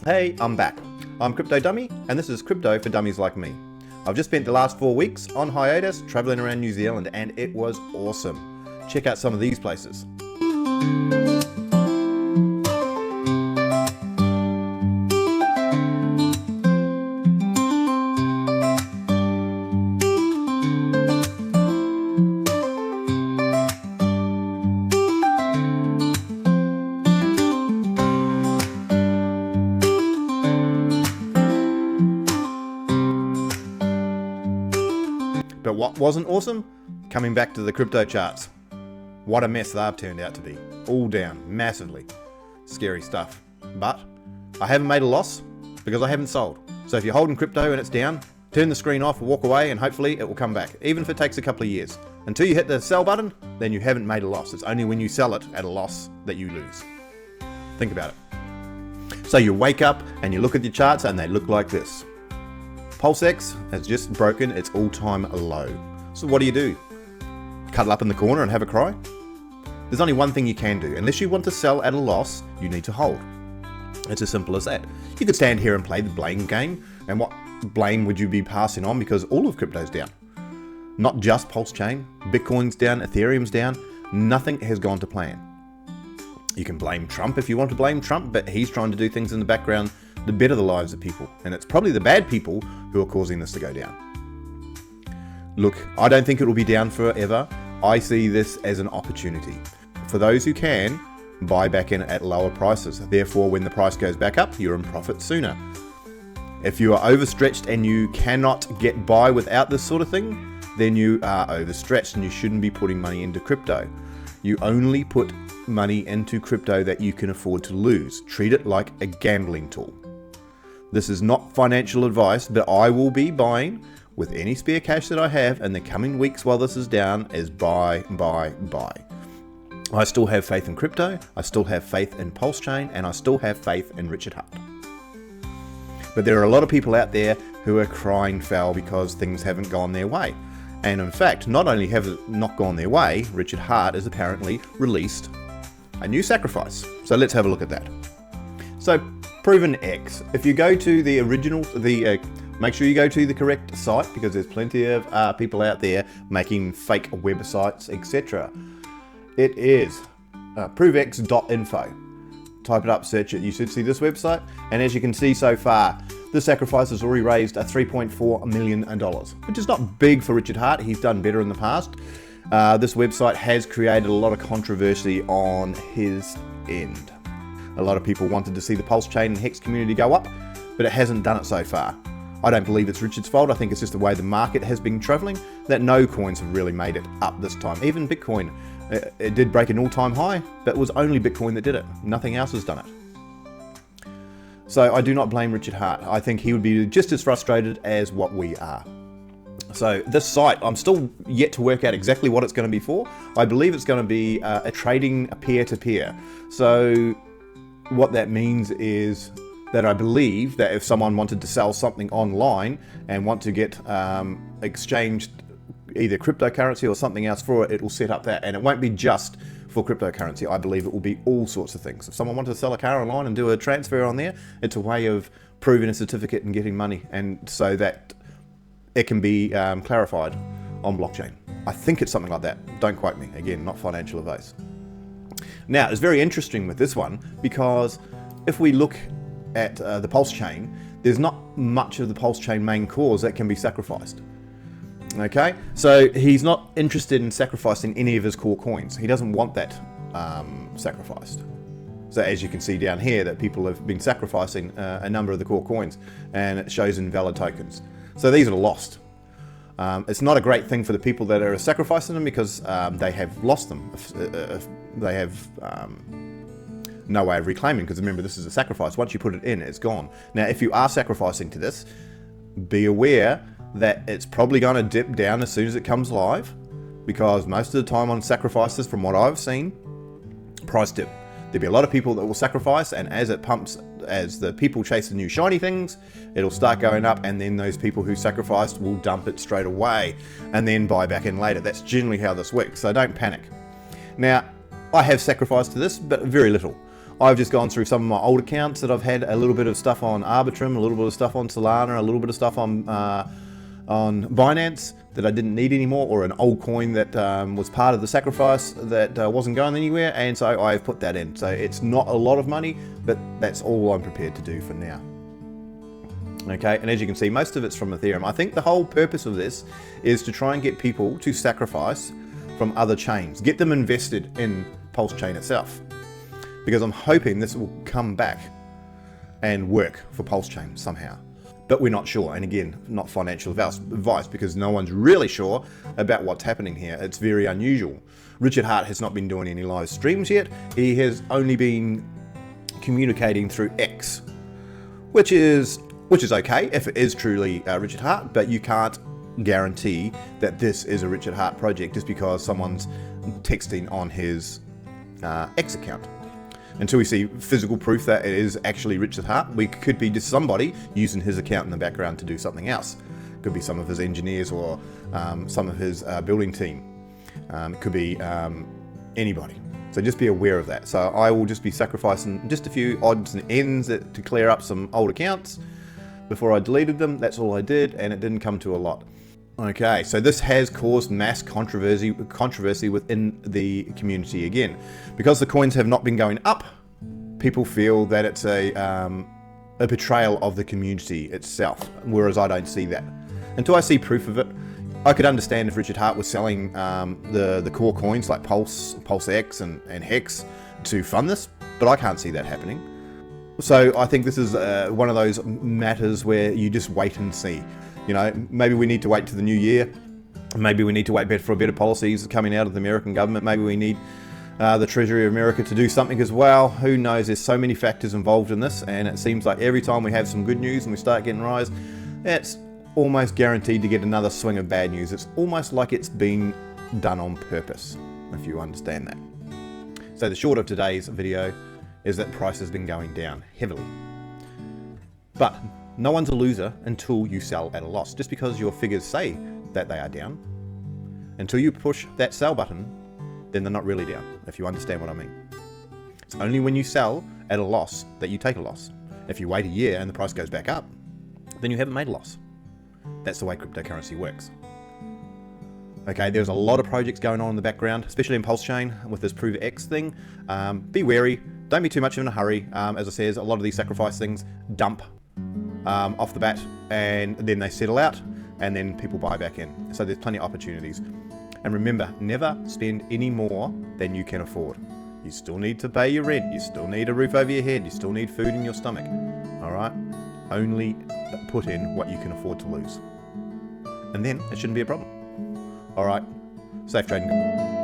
Hey, I'm back. I'm Crypto Dummy, and this is Crypto for Dummies Like Me. I've just spent the last 4 weeks on hiatus traveling around New Zealand, and it was awesome. Check out some of these places. But what wasn't awesome? Coming back to the crypto charts. What a mess they've turned out to be. All down, massively. Scary stuff. But I haven't made a loss because I haven't sold. So if you're holding crypto and it's down, turn the screen off, walk away, and hopefully it will come back, even if it takes a couple of years. Until you hit the sell button, then you haven't made a loss. It's only when you sell it at a loss that you lose. Think about it. So you wake up and you look at your charts and they look like this. PulseX has just broken its all-time low. So what do? Cuddle up in the corner and have a cry? There's only one thing you can do. Unless you want to sell at a loss, you need to hold. It's as simple as that. You could stand here and play the blame game, and what blame would you be passing on because all of crypto's down? Not just Pulse Chain, Bitcoin's down, Ethereum's down, nothing has gone to plan. You can blame Trump if you want to blame Trump, but he's trying to do things in the background to better the lives of people, and it's probably the bad people who are causing this to go down. Look, I don't think it will be down forever. I see this as an opportunity. For those who can, buy back in at lower prices. Therefore, when the price goes back up, you're in profit sooner. If you are overstretched and you cannot get by without this sort of thing, then you are overstretched and you shouldn't be putting money into crypto. You only put money into crypto that you can afford to lose. Treat it like a gambling tool. This is not financial advice, but I will be buying with any spare cash that I have in the coming weeks while this is down is buy. I still have faith in crypto, I still have faith in Pulse Chain, and I still have faith in Richard Hart. But there are a lot of people out there who are crying foul because things haven't gone their way. And in fact, not only have it not gone their way, Richard Hart has apparently released a new sacrifice. So let's have a look at that. So Proven X. If you go to the original, make sure you go to the correct site because there's plenty of people out there making fake websites, etc. It is provex.info. Type it up, search it. You should see this website, and as you can see so far, the sacrifice has already raised $3.4 million, which is not big for Richard Hart. He's done better in the past. This website has created a lot of controversy on his end. A lot of people wanted to see the Pulse Chain and Hex community go up, but it hasn't done it so far. I don't believe it's Richard's fault. I think it's just the way the market has been traveling, that no coins have really made it up this time. Even Bitcoin, it did break an all-time high, but it was only Bitcoin that did it. Nothing else has done it. So I do not blame Richard Hart. I think he would be just as frustrated as what we are. So this site, I'm still yet to work out exactly what it's going to be for. I believe it's going to be a trading peer-to-peer. So what that means is that I believe that if someone wanted to sell something online and want to get exchanged either cryptocurrency or something else for it, it will set up that. And it won't be just for cryptocurrency. I believe it will be all sorts of things. If someone wanted to sell a car online and do a transfer on there, it's a way of proving a certificate and getting money, and so that it can be clarified on blockchain. I think it's something like that. Don't quote me. Again, not financial advice. Now, it's very interesting with this one because if we look at the Pulse Chain, there's not much of the Pulse Chain main cores that can be sacrificed. Okay, so he's not interested in sacrificing any of his core coins. He doesn't want that sacrificed. So as you can see down here, that people have been sacrificing a number of the core coins, and it shows invalid tokens. So these are lost. It's not a great thing for the people that are sacrificing them because they have lost them. They have no way of reclaiming, because remember, this is a sacrifice. Once you put it in, it's gone. Now, if you are sacrificing to this, be aware that it's probably going to dip down as soon as it comes live, because most of the time on sacrifices, from what I've seen, price dip. There'll be a lot of people that will sacrifice, and as it pumps, as the people chase the new shiny things, it'll start going up, and then those people who sacrificed will dump it straight away and then buy back in later. That's generally how this works, so don't panic. Now, I have sacrificed to this, but very little. I've just gone through some of my old accounts that I've had a little bit of stuff on Arbitrum, a little bit of stuff on Solana, a little bit of stuff on Binance that I didn't need anymore, or an old coin that was part of the sacrifice that wasn't going anywhere, and so I've put that in. So it's not a lot of money, but that's all I'm prepared to do for now. Okay, and as you can see, most of it's from Ethereum. I think the whole purpose of this is to try and get people to sacrifice from other chains, get them invested in Pulse Chain itself, because I'm hoping this will come back and work for Pulse Chain somehow. But we're not sure, and again, not financial advice, because no one's really sure about what's happening here. It's very unusual. Richard Hart has not been doing any live streams yet. He has only been communicating through X, which is okay if it is truly Richard Hart, but you can't guarantee that this is a Richard Hart project just because someone's texting on his X account. Until we see physical proof that it is actually Richard Hart, we could be just somebody using his account in the background to do something else. Could be some of his engineers or some of his building team. It could be anybody. So just be aware of that. So I will just be sacrificing just a few odds and ends to clear up some old accounts before I deleted them. That's all I did, and it didn't come to a lot. Okay, so this has caused mass controversy within the community again. Because the coins have not been going up, people feel that it's a betrayal of the community itself, whereas I don't see that. Until I see proof of it, I could understand if Richard Hart was selling the core coins like Pulse, PulseX and Hex to fund this, but I can't see that happening. So I think this is one of those matters where you just wait and see. You know, maybe we need to wait to the new year. Maybe we need to wait for better policies coming out of the American government. Maybe we need the Treasury of America to do something as well. Who knows? There's so many factors involved in this, and it seems like every time we have some good news and we start getting rise, it's almost guaranteed to get another swing of bad news. It's almost like it's been done on purpose, if you understand that. So the short of today's video is that price has been going down heavily. But no one's a loser until you sell at a loss. Just because your figures say that they are down, until you push that sell button, then they're not really down, if you understand what I mean. It's only when you sell at a loss that you take a loss. If you wait a year and the price goes back up, then you haven't made a loss. That's the way cryptocurrency works. Okay, there's a lot of projects going on in the background, especially in Pulse Chain with this Prove X thing. Be wary, don't be too much in a hurry. As I said, a lot of these sacrifice things dump off the bat, and then they settle out, and then people buy back in. So there's plenty of opportunities. And remember, never spend any more than you can afford. You still need to pay your rent, you still need a roof over your head, you still need food in your stomach. Alright? Only put in what you can afford to lose. And then it shouldn't be a problem. Alright, safe trading.